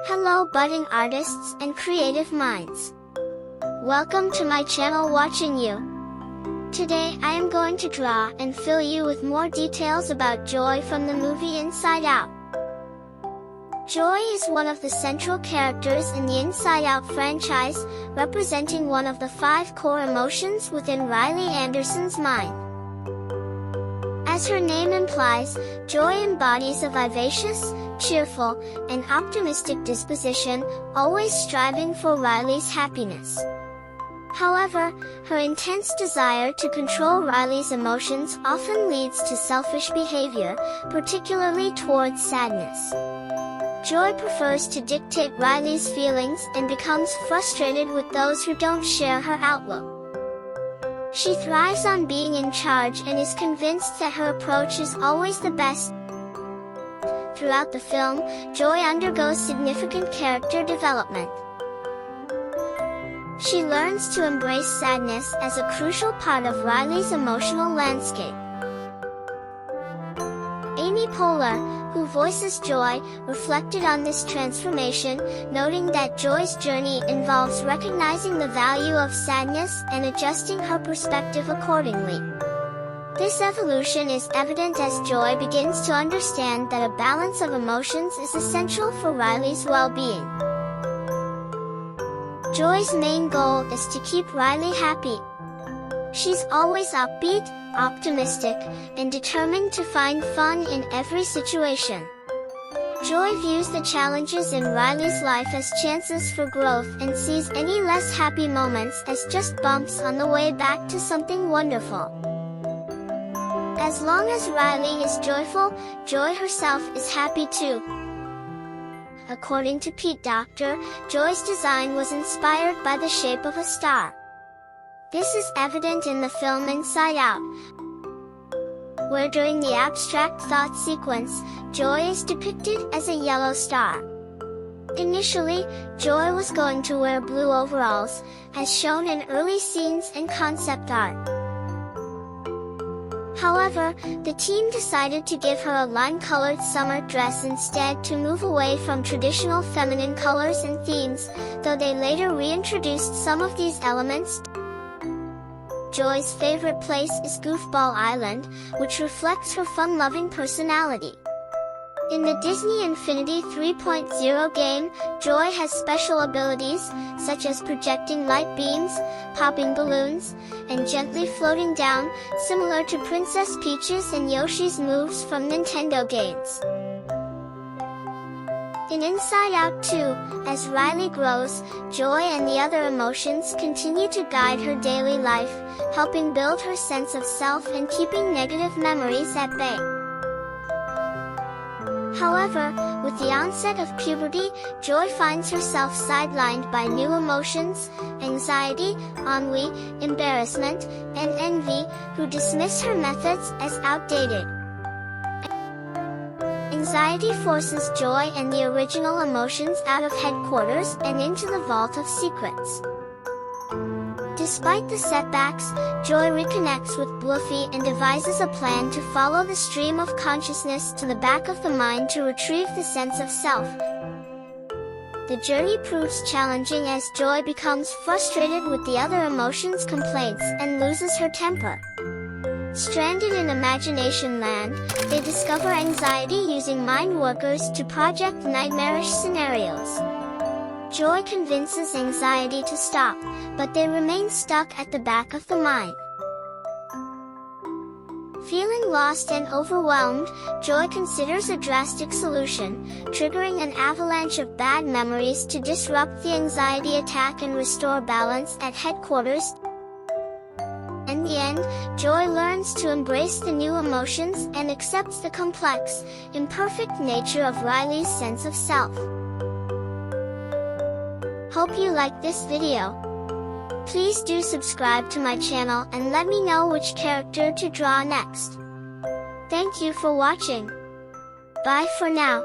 Hello budding artists and creative minds. Welcome to my channel Watching You. Today I am going to draw and fill you with more details about Joy from the movie Inside Out. Joy is one of the central characters in the Inside Out franchise, representing one of the 5 core emotions within Riley Anderson's mind. As her name implies, Joy embodies a vivacious, cheerful, and optimistic disposition, always striving for Riley's happiness. However, her intense desire to control Riley's emotions often leads to selfish behavior, particularly towards sadness. Joy prefers to dictate Riley's feelings and becomes frustrated with those who don't share her outlook. She thrives on being in charge and is convinced that her approach is always the best. Throughout the film, Joy undergoes significant character development. She learns to embrace sadness as a crucial part of Riley's emotional landscape. Amy Poehler, who voices Joy, reflected on this transformation, noting that Joy's journey involves recognizing the value of sadness and adjusting her perspective accordingly. This evolution is evident as Joy begins to understand that a balance of emotions is essential for Riley's well-being. Joy's main goal is to keep Riley happy. She's always upbeat, optimistic, and determined to find fun in every situation. Joy views the challenges in Riley's life as chances for growth and sees any less happy moments as just bumps on the way back to something wonderful. As long as Riley is joyful, Joy herself is happy too. According to Pete Docter, Joy's design was inspired by the shape of a star. This is evident in the film Inside Out, where during the abstract thought sequence, Joy is depicted as a yellow star. Initially, Joy was going to wear blue overalls, as shown in early scenes and concept art. However, the team decided to give her a lime-colored summer dress instead to move away from traditional feminine colors and themes, though they later reintroduced some of these elements. Joy's favorite place is Goofball Island, which reflects her fun-loving personality. In the Disney Infinity 3.0 game, Joy has special abilities, such as projecting light beams, popping balloons, and gently floating down, similar to Princess Peach's and Yoshi's moves from Nintendo games. In Inside Out 2, as Riley grows, Joy and the other emotions continue to guide her daily life, helping build her sense of self and keeping negative memories at bay. However, with the onset of puberty, Joy finds herself sidelined by new emotions, anxiety, ennui, embarrassment, and envy, who dismiss her methods as outdated. Anxiety forces Joy and the original emotions out of headquarters and into the Vault of Secrets. Despite the setbacks, Joy reconnects with Bluffy and devises a plan to follow the stream of consciousness to the back of the mind to retrieve the sense of self. The journey proves challenging as Joy becomes frustrated with the other emotions' complaints and loses her temper. Stranded in Imagination Land, they discover anxiety using mind workers to project nightmarish scenarios. Joy convinces anxiety to stop, but they remain stuck at the back of the mind. Feeling lost and overwhelmed, Joy considers a drastic solution, triggering an avalanche of bad memories to disrupt the anxiety attack and restore balance at headquarters. In the end, Joy learns to embrace the new emotions and accepts the complex, imperfect nature of Riley's sense of self. Hope you like this video. Please do subscribe to my channel and let me know which character to draw next. Thank you for watching. Bye for now.